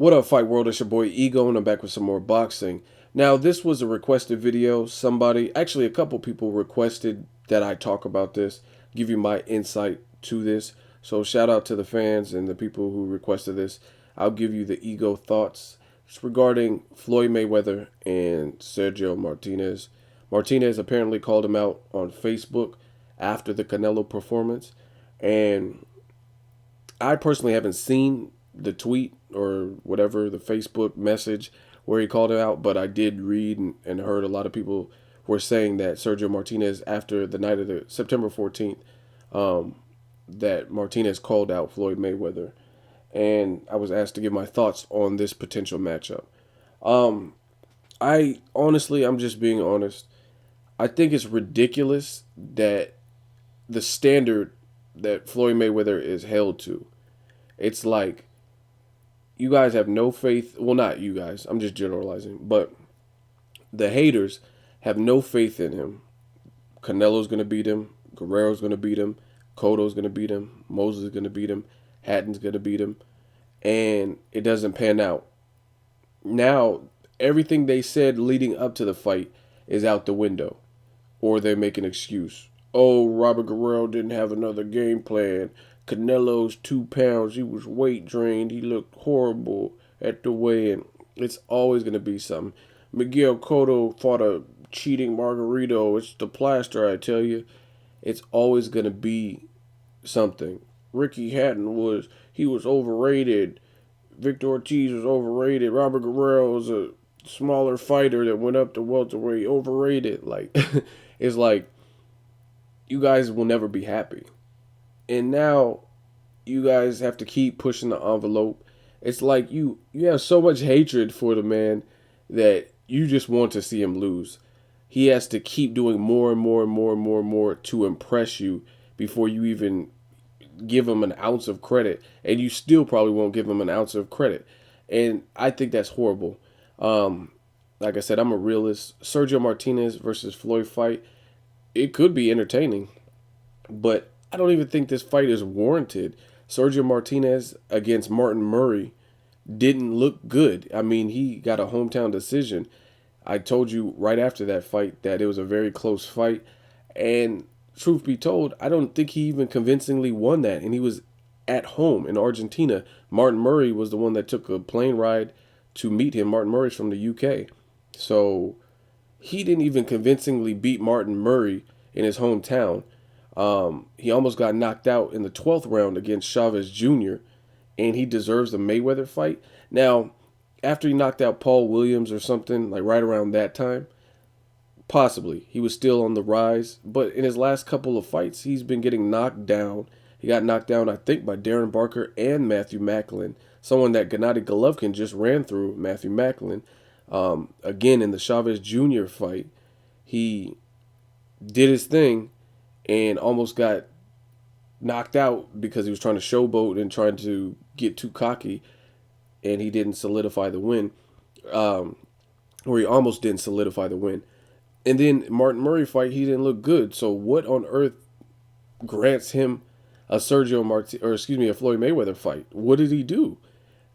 What up, Fight World? It's your boy Ego, and I'm back with some more boxing. Now, this was a requested video. Actually, a couple people requested that I talk about this, give you my insight to this. So, shout out to the fans and the people who requested this. I'll give you the Ego thoughts. It's regarding Floyd Mayweather and Sergio Martinez. Martinez apparently called him out on Facebook after the Canelo performance, and I personally haven't seen the tweet or whatever, the Facebook message where he called it out, but I did read and heard a lot of people were saying that Sergio Martinez, after the night of the September 14th, that Martinez called out Floyd Mayweather. And I was asked to give my thoughts on this potential matchup. I honestly, I'm just being honest. I think it's ridiculous that the standard that Floyd Mayweather is held to. It's like you guys have no faith. Well, not you guys. I'm just generalizing. But the haters have no faith in him. Canelo's going to beat him. Guerrero's going to beat him. Cotto's going to beat him. Moses is going to beat him. Hatton's going to beat him. And it doesn't pan out. Now, everything they said leading up to the fight is out the window. Or they make an excuse. Oh, Robert Guerrero didn't have another game plan. Canelo's 2 pounds. He was weight drained. He looked horrible at the weigh-in. It's always going to be something. Miguel Cotto fought a cheating Margarito. It's the plaster, I tell you. It's always going to be something. Ricky Hatton was overrated. Victor Ortiz was overrated. Robert Guerrero was a smaller fighter that went up to welterweight. Overrated. Like, it's like, you guys will never be happy. And now you guys have to keep pushing the envelope. It's like you have so much hatred for the man that you just want to see him lose. He has to keep doing more and more and more and more and more to impress you before you even give him an ounce of credit. And you still probably won't give him an ounce of credit. And I think that's horrible. Like I said, I'm a realist. Sergio Martinez versus Floyd fight, it could be entertaining, but I don't even think this fight is warranted. Sergio Martinez against Martin Murray didn't look good. I mean, he got a hometown decision. I told you right after that fight that it was a very close fight. And truth be told, I don't think he even convincingly won that. And he was at home in Argentina. Martin Murray was the one that took a plane ride to meet him. Martin Murray's from the UK. So he didn't even convincingly beat Martin Murray in his hometown. He almost got knocked out in the 12th round against Chavez Jr., and he deserves the Mayweather fight. Now, after he knocked out Paul Williams or something, like right around that time, possibly. He was still on the rise, but in his last couple of fights, he's been getting knocked down. He got knocked down, I think, by Darren Barker and Matthew Macklin, someone that Gennady Golovkin just ran through, Matthew Macklin. Again, in the Chavez Jr. fight, he did his thing and almost got knocked out because he was trying to showboat and trying to get too cocky, and he didn't solidify the win, or he almost didn't solidify the win. And then Martin Murray fight, he didn't look good. So what on earth grants him a Floyd Mayweather fight? What did he do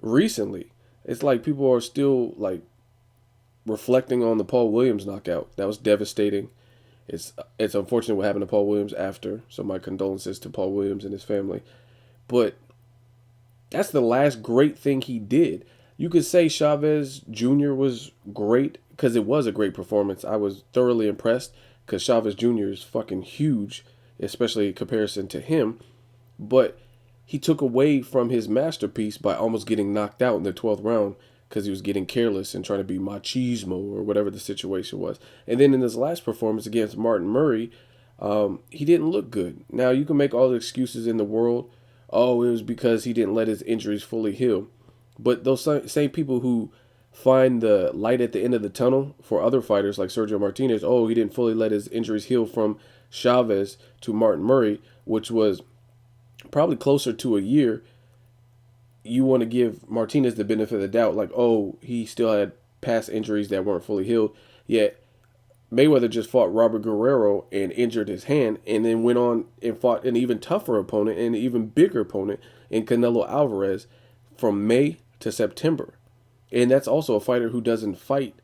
recently? It's like people are still like reflecting on the Paul Williams knockout. That was devastating. It's unfortunate what happened to Paul Williams after, so my condolences to Paul Williams and his family. But that's the last great thing he did. You could say Chavez Jr. was great because it was a great performance. I was thoroughly impressed because Chavez Jr. is fucking huge, especially in comparison to him. But he took away from his masterpiece by almost getting knocked out in the 12th round because he was getting careless and trying to be machismo or whatever the situation was. And then in his last performance against Martin Murray, he didn't look good. Now, you can make all the excuses in the world. Oh, it was because he didn't let his injuries fully heal. But those same people who find the light at the end of the tunnel for other fighters like Sergio Martinez, oh, he didn't fully let his injuries heal from Chavez to Martin Murray, which was probably closer to a year. You want to give Martinez the benefit of the doubt, like, oh, he still had past injuries that weren't fully healed. Yet Mayweather just fought Robert Guerrero and injured his hand, and then went on and fought an even tougher opponent and an even bigger opponent in Canelo Alvarez from May to September. And that's also a fighter who doesn't fight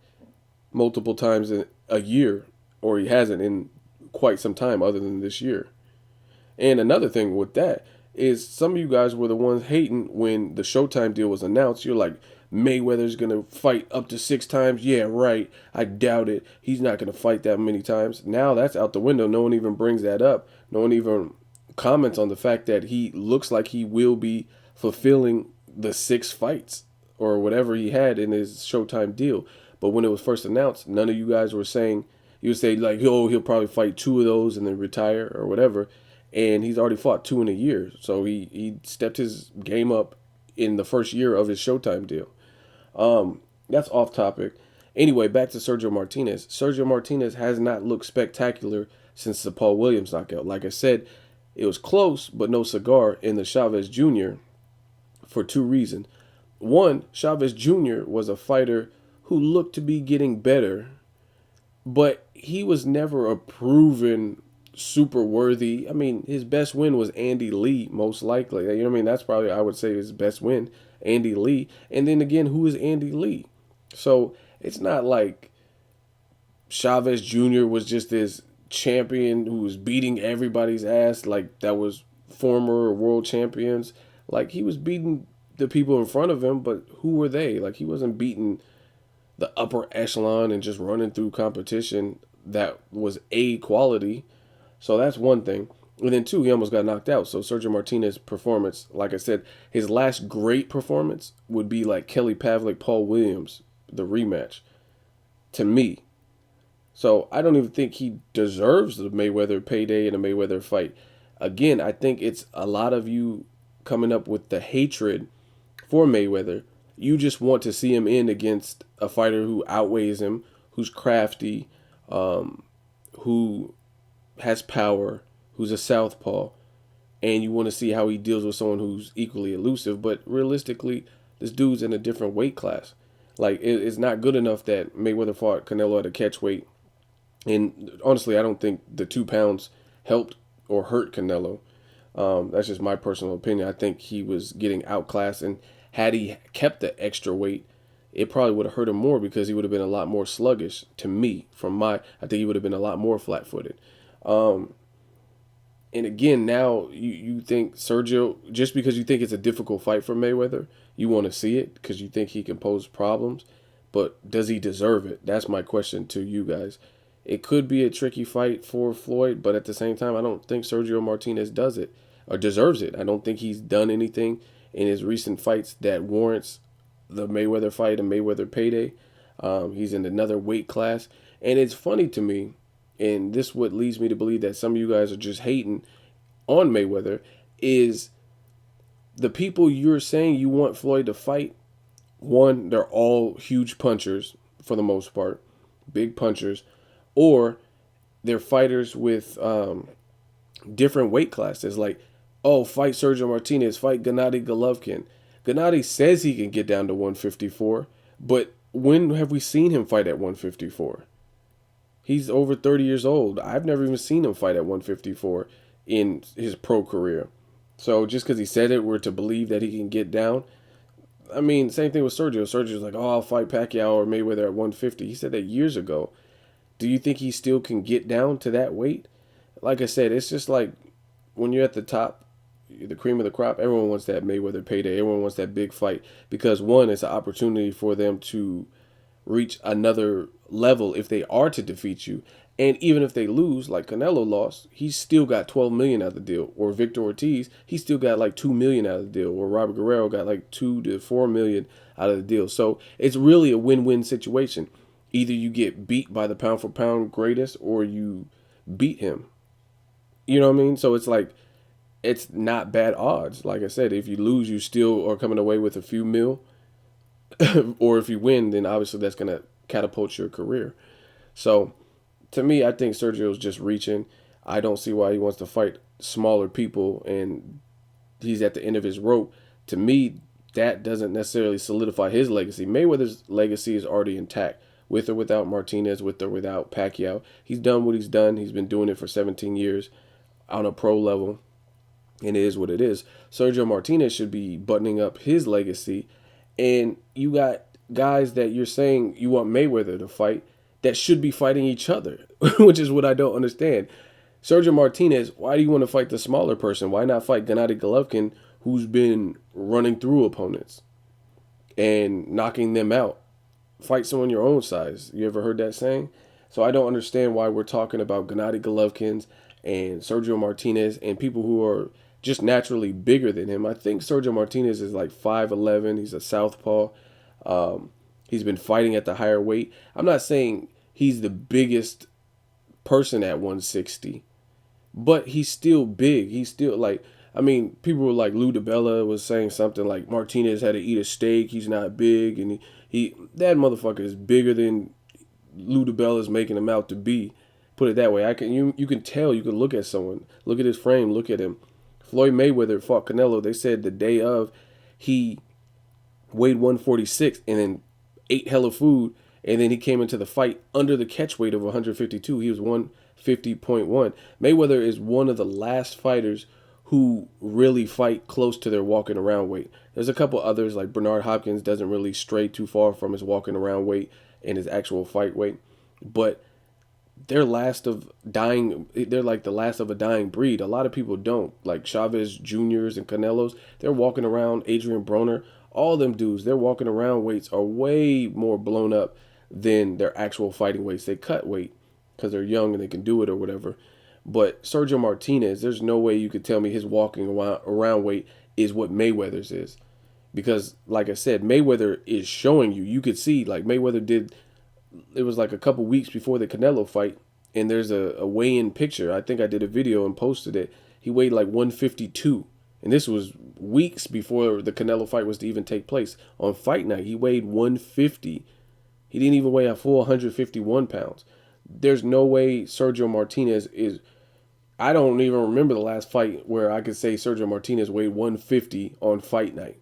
multiple times in a year, or he hasn't in quite some time other than this year. And another thing with that is some of you guys were the ones hating when the Showtime deal was announced. You're like, Mayweather's going to fight up to 6 times. Yeah, right. I doubt it. He's not going to fight that many times. Now that's out the window. No one even brings that up. No one even comments on the fact that he looks like he will be fulfilling the 6 fights or whatever he had in his Showtime deal. But when it was first announced, none of you guys were saying, you would say like, oh, he'll probably fight 2 of those and then retire or whatever. And he's already fought 2 in a year. So he stepped his game up in the first year of his Showtime deal. That's off topic. Anyway, back to Sergio Martinez. Sergio Martinez has not looked spectacular since the Paul Williams knockout. Like I said, it was close, but no cigar in the Chavez Jr. for 2 reasons. One, Chavez Jr. was a fighter who looked to be getting better, but he was never a proven super worthy. I mean, his best win was Andy Lee, most likely. You know what I mean? That's probably, I would say, his best win, Andy Lee. And then again, who is Andy Lee? So it's not like Chavez Jr. was just this champion who was beating everybody's ass, like that was former world champions. Like he was beating the people in front of him, but who were they? Like he wasn't beating the upper echelon and just running through competition that was A quality. So that's one thing. And then two, he almost got knocked out. So Sergio Martinez's performance, like I said, his last great performance would be like Kelly Pavlik, Paul Williams, the rematch, to me. So I don't even think he deserves the Mayweather payday and a Mayweather fight. Again, I think it's a lot of you coming up with the hatred for Mayweather. You just want to see him in against a fighter who outweighs him, who's crafty, who has power, who's a southpaw, and you want to see how he deals with someone who's equally elusive. But realistically, this dude's in a different weight class. Like, it's not good enough that Mayweather fought Canelo at a catch weight. And honestly, I don't think the 2 pounds helped or hurt Canelo. That's just my personal opinion. I think he was getting outclassed, and had he kept the extra weight, it probably would have hurt him more because he would have been a lot more sluggish to me. I think he would have been a lot more flat-footed. And again, now you think Sergio, just because you think it's a difficult fight for Mayweather, you want to see it because you think he can pose problems. But does he deserve it? That's my question to you guys. It could be a tricky fight for Floyd, but at the same time, I don't think Sergio Martinez does it or deserves it. I don't think he's done anything in his recent fights that warrants the Mayweather fight and Mayweather payday. He's in another weight class. And it's funny to me, and this what leads me to believe that some of you guys are just hating on Mayweather, is the people you're saying you want Floyd to fight. One, they're all huge punchers for the most part, big punchers, or they're fighters with different weight classes. Like, oh, fight Sergio Martinez, fight Gennady Golovkin. Gennady says he can get down to 154, but when have we seen him fight at 154? He's over 30 years old. I've never even seen him fight at 154 in his pro career. So just because he said it, we're to believe that he can get down. I mean, same thing with Sergio. Sergio's like, oh, I'll fight Pacquiao or Mayweather at 150. He said that years ago. Do you think he still can get down to that weight? Like I said, it's just like when you're at the top, the cream of the crop, everyone wants that Mayweather payday. Everyone wants that big fight because, one, it's an opportunity for them to reach another level if they are to defeat you. And even if they lose, like Canelo lost, he's still got 12 million out of the deal. Or Victor Ortiz, he still got like 2 million out of the deal. Or Robert Guerrero got like 2 to 4 million out of the deal. So it's really a win-win situation. Either you get beat by the pound for pound greatest or you beat him. You know what I mean? So it's like, it's not bad odds. Like I said, if you lose, you still are coming away with a few mil. Or if you win, then obviously that's going to catapult your career. So to me, I think Sergio's just reaching. I don't see why he wants to fight smaller people and he's at the end of his rope. To me, that doesn't necessarily solidify his legacy. Mayweather's legacy is already intact, with or without Martinez, with or without Pacquiao. He's done what he's done. He's been doing it for 17 years on a pro level, and it is what it is. Sergio Martinez should be buttoning up his legacy, and you got guys that you're saying you want Mayweather to fight that should be fighting each other, which is what I don't understand. Sergio Martinez, why do you want to fight the smaller person? Why not fight Gennady Golovkin, who's been running through opponents and knocking them out? Fight someone your own size. You ever heard that saying? So I don't understand why we're talking about Gennady Golovkins and Sergio Martinez and people who are just naturally bigger than him. I think Sergio Martinez is like 5'11". He's a southpaw. He's been fighting at the higher weight. I'm not saying he's the biggest person at 160, but he's still big. He's still like, I mean, people were like, Lou DiBella was saying something like Martinez had to eat a steak. He's not big, and he that motherfucker is bigger than Lou DiBella's making him out to be. Put it that way. You can tell. You can look at someone, look at his frame, look at him. Floyd Mayweather fought Canelo. They said the day of, he weighed 146 and then ate hella food, and then he came into the fight under the catch weight of 152. He was 150.1. Mayweather is one of the last fighters who really fight close to their walking around weight. There's a couple others, like Bernard Hopkins doesn't really stray too far from his walking around weight and his actual fight weight, but they're last of dying. They're like the last of a dying breed. A lot of people don't, like Chavez Juniors and Canelos. They're walking around. Adrian Broner, all them dudes, they're walking around weights are way more blown up than their actual fighting weights. They cut weight because they're young and they can do it or whatever. But Sergio Martinez, there's no way you could tell me his walking around weight is what Mayweather's is. Because, like I said, Mayweather is showing you. You could see, like Mayweather did, it was like a couple weeks before the Canelo fight, and there's a weigh-in picture. I think I did a video and posted it. He weighed like 152. And this was weeks before the Canelo fight was to even take place. On fight night, he weighed 150. He didn't even weigh a full 151 pounds. There's no way Sergio Martinez is... I don't even remember the last fight where I could say Sergio Martinez weighed 150 on fight night.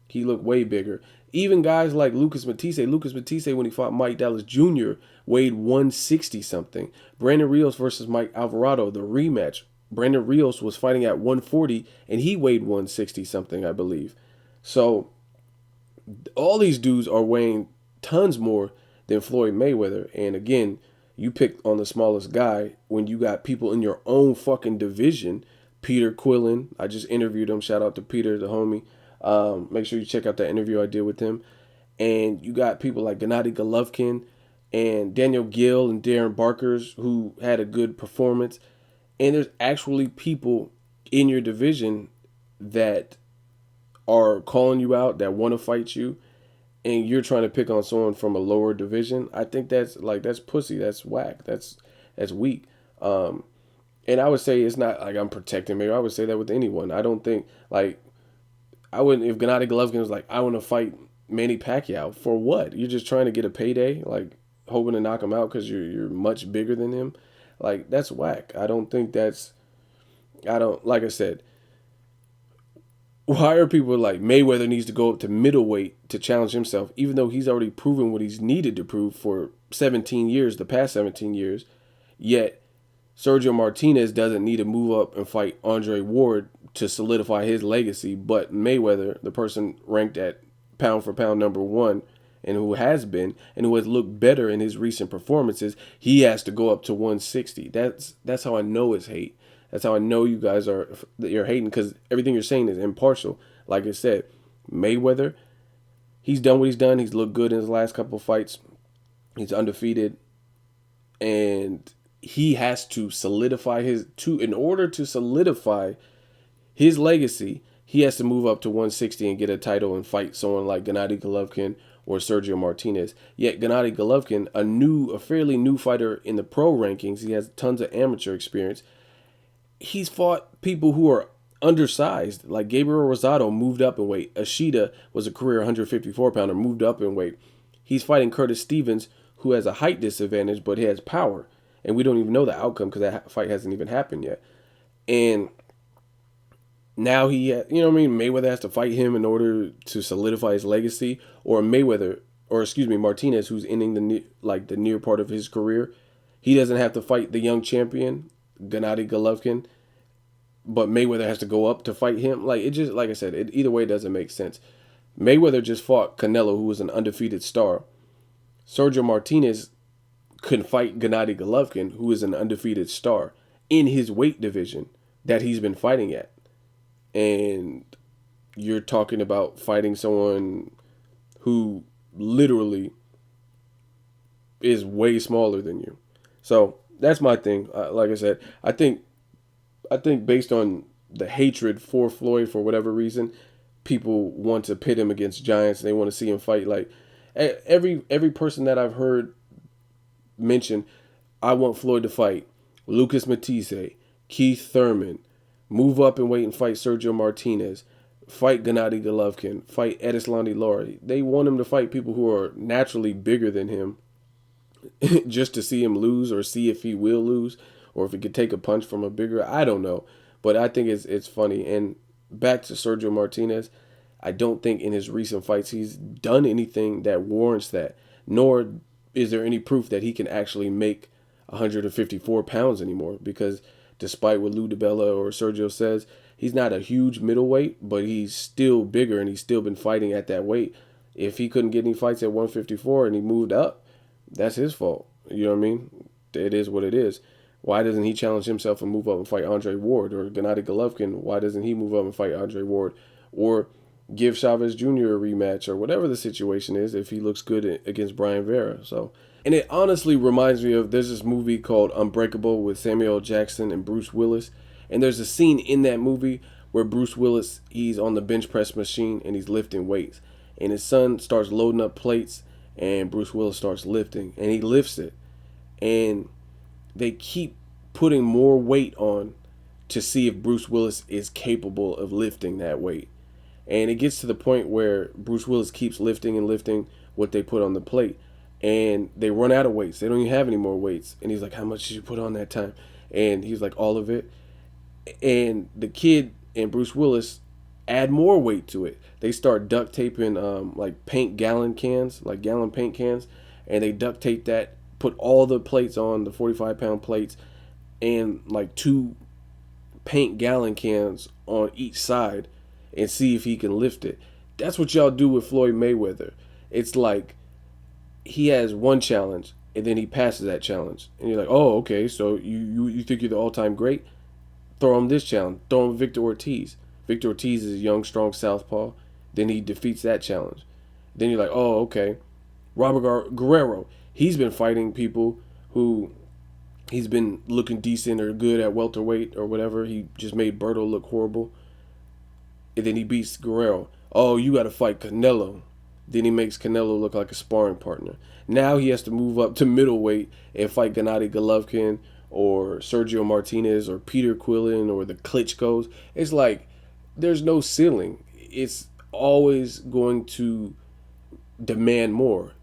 He looked way bigger. Even guys like Lucas Matisse, when he fought Mike Dallas Jr., weighed 160 something. Brandon Rios versus Mike Alvarado, the rematch. Brandon Rios was fighting at 140 and he weighed 160 something, I believe. So all these dudes are weighing tons more than Floyd Mayweather. And again, you picked on the smallest guy when you got people in your own fucking division. Peter Quillen, I just interviewed him. Shout out to Peter, the homie. Make sure you check out that interview I did with him. And you got people like Gennady Golovkin and Daniel Gill and Darren Barkers who had a good performance. And there's actually people in your division that are calling you out, that want to fight you, and you're trying to pick on someone from a lower division. I think that's pussy. That's whack. That's weak. And I would say it's not like I'm protecting me. I would say that with anyone. I don't think, like, I wouldn't, if Gennady Golovkin was like, I want to fight Manny Pacquiao, for what? You're just trying to get a payday, like hoping to knock him out because you're much bigger than him. Like, that's whack. I don't think that's, like I said, why are people like Mayweather needs to go up to middleweight to challenge himself, even though he's already proven what he's needed to prove for 17 years, the past 17 years, yet Sergio Martinez doesn't need to move up and fight Andre Ward to solidify his legacy, but Mayweather, the person ranked at pound for pound #1, and who has been and who has looked better in his recent performances, he has to go up to 160. That's how I know it's hate. That's how I know you guys are, that you're hating, because everything you're saying is impartial. Like I said, Mayweather, he's done what he's done. He's looked good in his last couple of fights. He's undefeated, and he has to solidify in order to solidify his legacy, he has to move up to 160 and get a title and fight someone like Gennady Golovkin or Sergio Martinez. Yet Gennady Golovkin, a fairly new fighter in the pro rankings, he has tons of amateur experience. He's fought people who are undersized, like Gabriel Rosado moved up in weight. Ashita was a career 154 pounder, moved up in weight. He's fighting Curtis Stevens, who has a height disadvantage, but he has power. And we don't even know the outcome because that fight hasn't even happened yet. And now Mayweather has to fight him in order to solidify his legacy, or Martinez, who's ending the near part of his career. He doesn't have to fight the young champion, Gennady Golovkin, but Mayweather has to go up to fight him. Like, it just, like I said, either way, it doesn't make sense. Mayweather just fought Canelo, who was an undefeated star. Sergio Martinez couldn't fight Gennady Golovkin, who is an undefeated star in his weight division that he's been fighting at. And you're talking about fighting someone who literally is way smaller than you. So that's my thing. Like I said, I think based on the hatred for Floyd for whatever reason, people want to pit him against giants. And they want to see him fight. Like every person that I've heard mention, I want Floyd to fight Lucas Matisse, Keith Thurman, move up and wait and fight Sergio Martinez, fight Gennady Golovkin, fight Edislandi Laurie. They want him to fight people who are naturally bigger than him just to see him lose or see if he will lose or if he could take a punch from a bigger. I don't know. But I think it's funny. And back to Sergio Martinez, I don't think in his recent fights he's done anything that warrants that, nor is there any proof that he can actually make 154 pounds anymore, because despite what Lou DiBella or Sergio says, he's not a huge middleweight, but he's still bigger and he's still been fighting at that weight. If he couldn't get any fights at 154 and he moved up, that's his fault. You know what I mean? It is what it is. Why doesn't he challenge himself and move up and fight Andre Ward? Or Gennady Golovkin, why doesn't he move up and fight Andre Ward? Or give Chavez Jr. a rematch, or whatever the situation is, if he looks good against Brian Vera. So, and it honestly reminds me of, there's this movie called Unbreakable with Samuel L. Jackson and Bruce Willis. And there's a scene in that movie where Bruce Willis, he's on the bench press machine and he's lifting weights. And his son starts loading up plates and Bruce Willis starts lifting and he lifts it. And they keep putting more weight on to see if Bruce Willis is capable of lifting that weight. And it gets to the point where Bruce Willis keeps lifting and lifting what they put on the plate. And they run out of weights. They don't even have any more weights. And he's like, how much did you put on that time? And he's like, all of it. And the kid and Bruce Willis add more weight to it. They start duct taping like paint gallon cans, like gallon paint cans. And they duct tape that, put all the plates on, the 45-pound plates, and like 2 paint gallon cans on each side, and see if he can lift it. That's what y'all do with Floyd Mayweather. It's like he has one challenge and then he passes that challenge. And you're like, oh, okay, so you think you're the all-time great? Throw him this challenge. Throw him Victor Ortiz. Victor Ortiz is a young, strong southpaw. Then he defeats that challenge. Then you're like, oh, okay. Robert Guerrero, he's been fighting people who he's been looking decent or good at welterweight or whatever. He just made Berto look horrible. And then he beats Guerrero. Oh, you got to fight Canelo. Then he makes Canelo look like a sparring partner. Now he has to move up to middleweight and fight Gennady Golovkin or Sergio Martinez or Peter Quillen or the Klitschko's. It's like there's no ceiling. It's always going to demand more.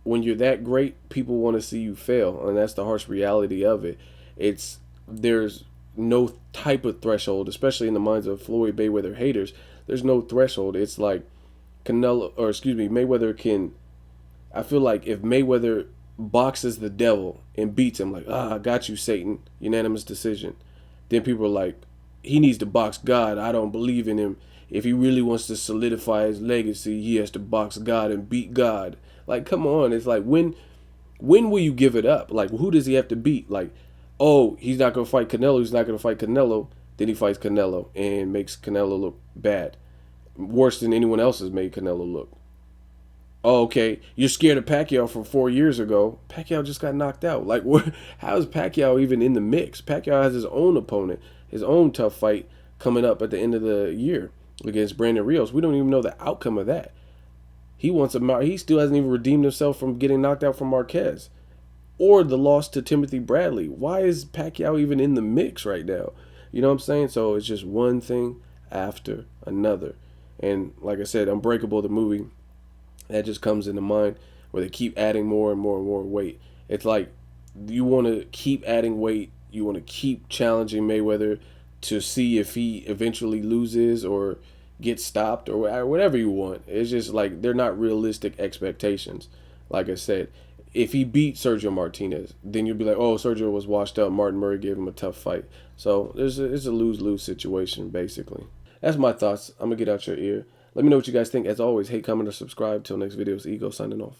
When you're that great, people want to see you fail, and that's the harsh reality of it. There's no type of threshold, especially in the minds of Floyd Mayweather haters. There's no threshold. It's like Mayweather can. I feel like if Mayweather boxes the devil and beats him, like, I got you, Satan, unanimous decision, then people are like, he needs to box God. I don't believe in him. If he really wants to solidify his legacy, he has to box God and beat God. Like, come on. It's like, when will you give it up? Like, who does he have to beat? Like, oh, he's not going to fight Canelo. He's not going to fight Canelo. Then he fights Canelo and makes Canelo look bad. Worse than anyone else has made Canelo look. Oh, okay, you're scared of Pacquiao from 4 years ago. Pacquiao just got knocked out. Like, how is Pacquiao even in the mix? Pacquiao has his own opponent, his own tough fight coming up at the end of the year against Brandon Rios. We don't even know the outcome of that. He still hasn't even redeemed himself from getting knocked out from Marquez or the loss to Timothy Bradley. Why is Pacquiao even in the mix right now? You know what I'm saying? So it's just one thing after another. And like I said, Unbreakable, the movie, that just comes into mind, where they keep adding more and more and more weight. It's like you want to keep adding weight. You want to keep challenging Mayweather to see if he eventually loses or gets stopped or whatever you want. It's just like they're not realistic expectations. Like I said, if he beat Sergio Martinez, then you'll be like, oh, Sergio was washed up. Martin Murray gave him a tough fight. So it's a lose-lose situation, basically. That's my thoughts. I'm going to get out your ear. Let me know what you guys think. As always, hate, comment, or subscribe. Till next video, it's Ego signing off.